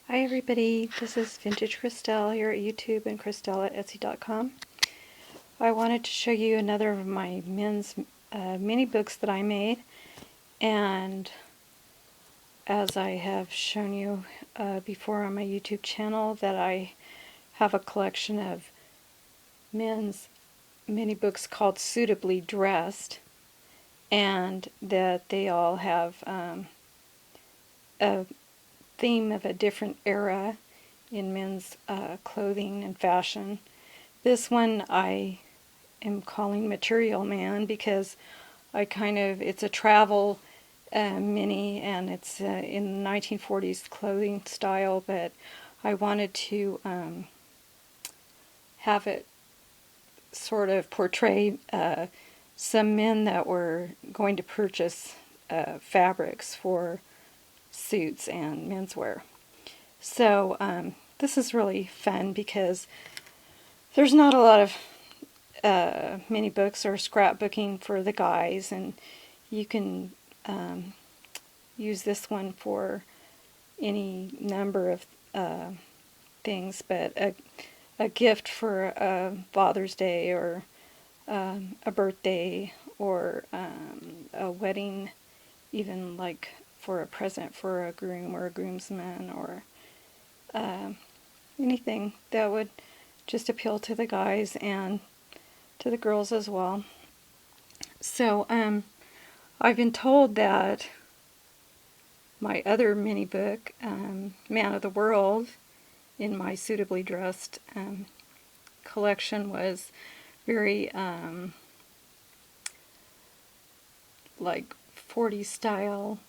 Hi everybody, this is Vintage Chrystelle here at YouTube and Chrystelle at Etsy.com. I wanted to show you another of my men's mini books that I made, and as I have shown you before on my YouTube channel, that I have a collection of men's mini books called Suitably Dressed, and that they all have a theme of a different era in men's clothing and fashion. This one I am calling Material Man because it's a travel mini, and it's in 1940s clothing style, but I wanted to have it sort of portray some men that were going to purchase fabrics for suits and menswear. So this is really fun because there's not a lot of mini books or scrapbooking for the guys, and you can use this one for any number of things, but a gift for Father's Day, or a birthday, or a wedding, even like for a present for a groom or a groomsman, or anything that would just appeal to the guys and to the girls as well. So I've been told that my other mini book, Man of the World, in my Suitably Dressed collection, was very like 40s style,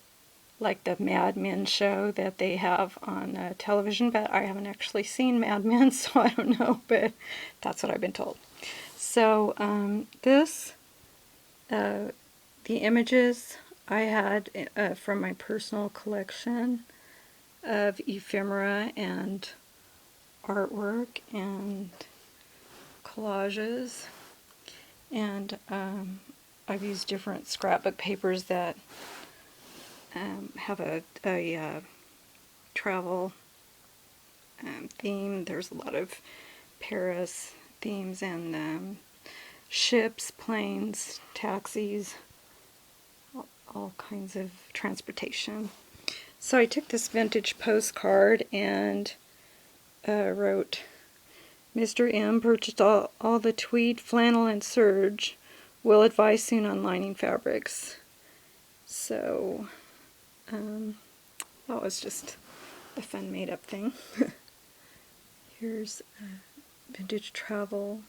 like the Mad Men show that they have on television, but I haven't actually seen Mad Men, so I don't know, but that's what I've been told. So the images I had from my personal collection of ephemera and artwork and collages, and I've used different scrapbook papers that have a travel theme. There's a lot of Paris themes, and ships, planes, taxis, all kinds of transportation. So I took this vintage postcard and wrote, Mr. M purchased all the tweed, flannel, and serge. Will advise soon on lining fabrics. So that was just a fun made-up thing. Here's vintage travel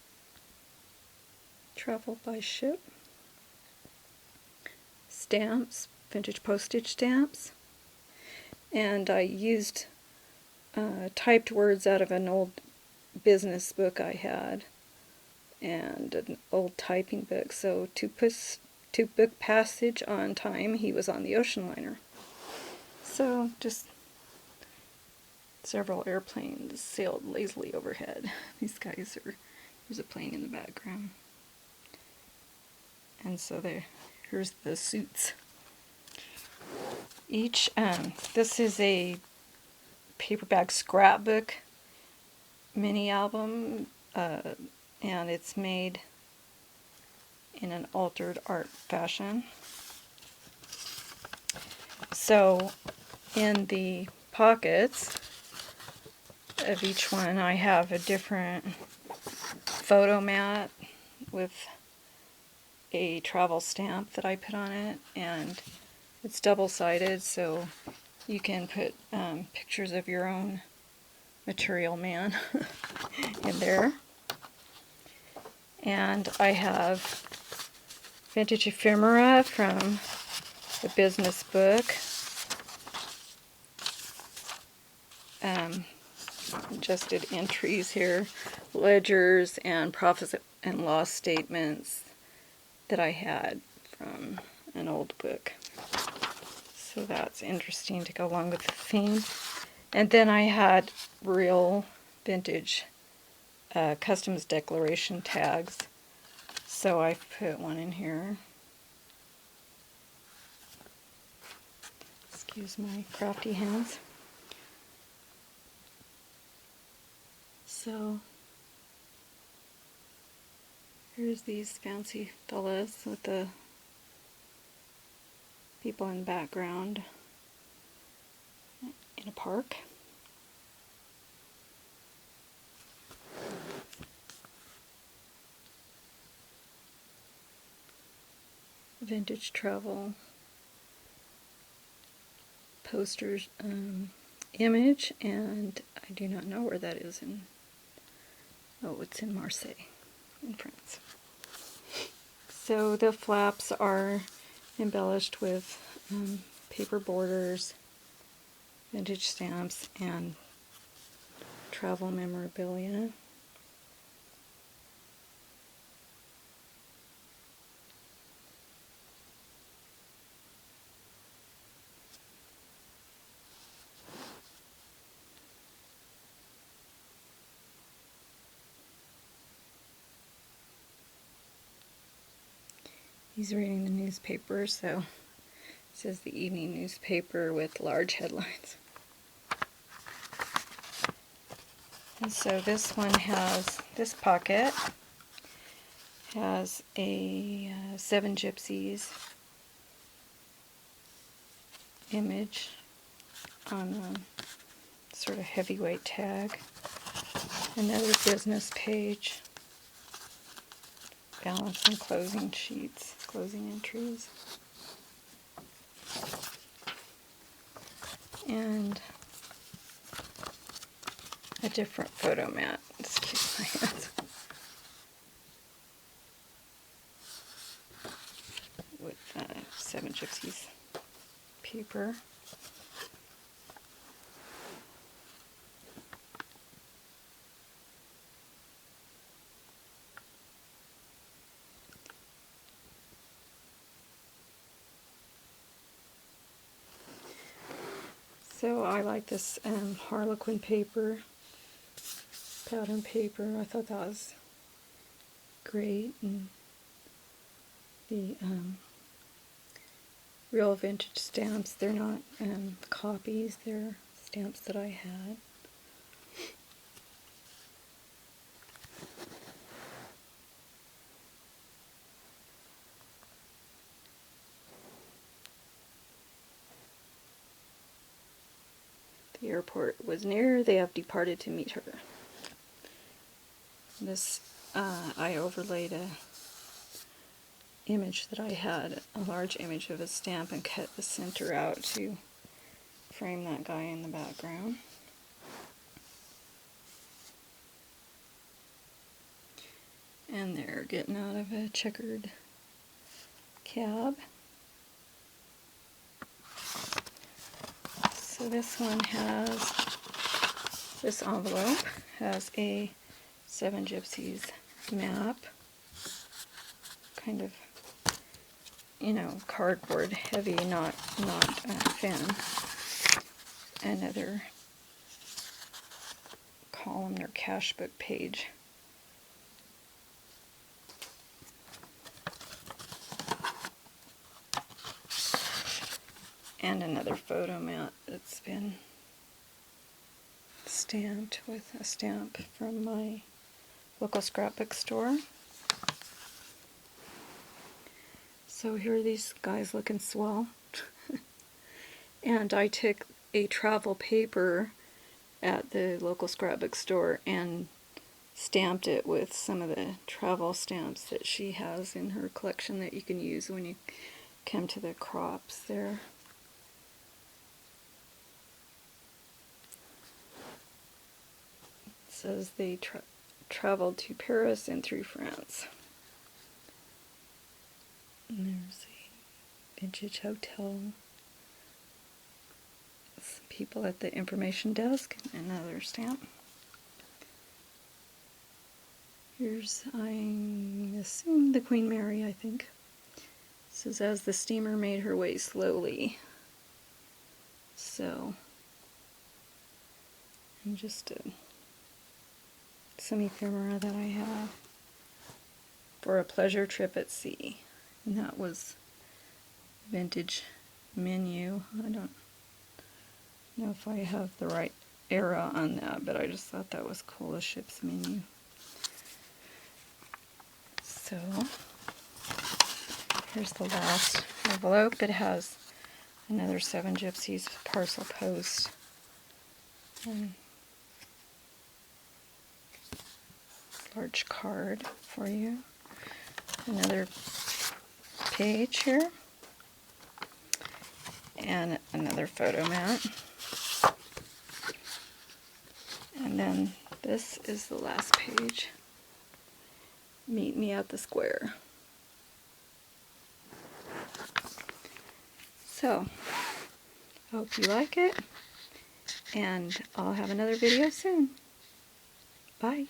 by ship, stamps, vintage postage stamps, and I used typed words out of an old business book I had, and an old typing book. So to book passage on time, he was on the ocean liner. So just several airplanes sailed lazily overhead. These guys are, there's a plane in the background. And so here's the suits. This is a paperback scrapbook mini album, and it's made in an altered art fashion. So in the pockets of each one, I have a different photo mat with a travel stamp that I put on it, and it's double-sided, so you can put pictures of your own Material Man in there. And I have vintage ephemera from the business book, adjusted entries here, ledgers, and profit and loss statements that I had from an old book. So that's interesting to go along with the theme. And then I had real vintage customs declaration tags. So I put one in here. Excuse my crafty hands. So here's these fancy fellas with the people in the background in a park. Vintage travel posters image, and I do not know where that is in. Oh, it's in Marseille, in France. So the flaps are embellished with paper borders, vintage stamps, and travel memorabilia. He's reading the newspaper, so it says the evening newspaper with large headlines. And so this one has, this pocket has a Seven Gypsies image on a sort of heavyweight tag. Another business page. Balance and closing sheets, closing entries. And a different photo mat. Excuse my hands. With Seven Gypsies paper. So I like this Harlequin paper, pattern paper. I thought that was great. And the real vintage stamps, they're not copies, they're stamps that I had. The airport was near, they have departed to meet her. This, I overlaid a image that I had, a large image of a stamp, and cut the center out to frame that guy in the background. And they're getting out of a checkered cab. So this one has, this envelope has a Seven Gypsies map, kind of, you know, cardboard heavy, not thin. Another column, their cash book page. And another photo mat that's been stamped with a stamp from my local scrapbook store. So here are these guys looking swell. And I took a travel paper at the local scrapbook store and stamped it with some of the travel stamps that she has in her collection that you can use when you come to the crops there. It says they traveled to Paris and through France. And there's a vintage hotel. Some people at the information desk. Another stamp. Here's, I assume, the Queen Mary, I think. It says, as the steamer made her way slowly. So, and just some ephemera that I have for a pleasure trip at sea. And that was vintage menu. I don't know if I have the right era on that, but I just thought that was cool, the ship's menu. So, here's the last envelope. It has another 7 Gypsies parcel post. And large card for you. Another page here. And another photo mat. And then this is the last page. Meet me at the square. So, I hope you like it, and I'll have another video soon. Bye.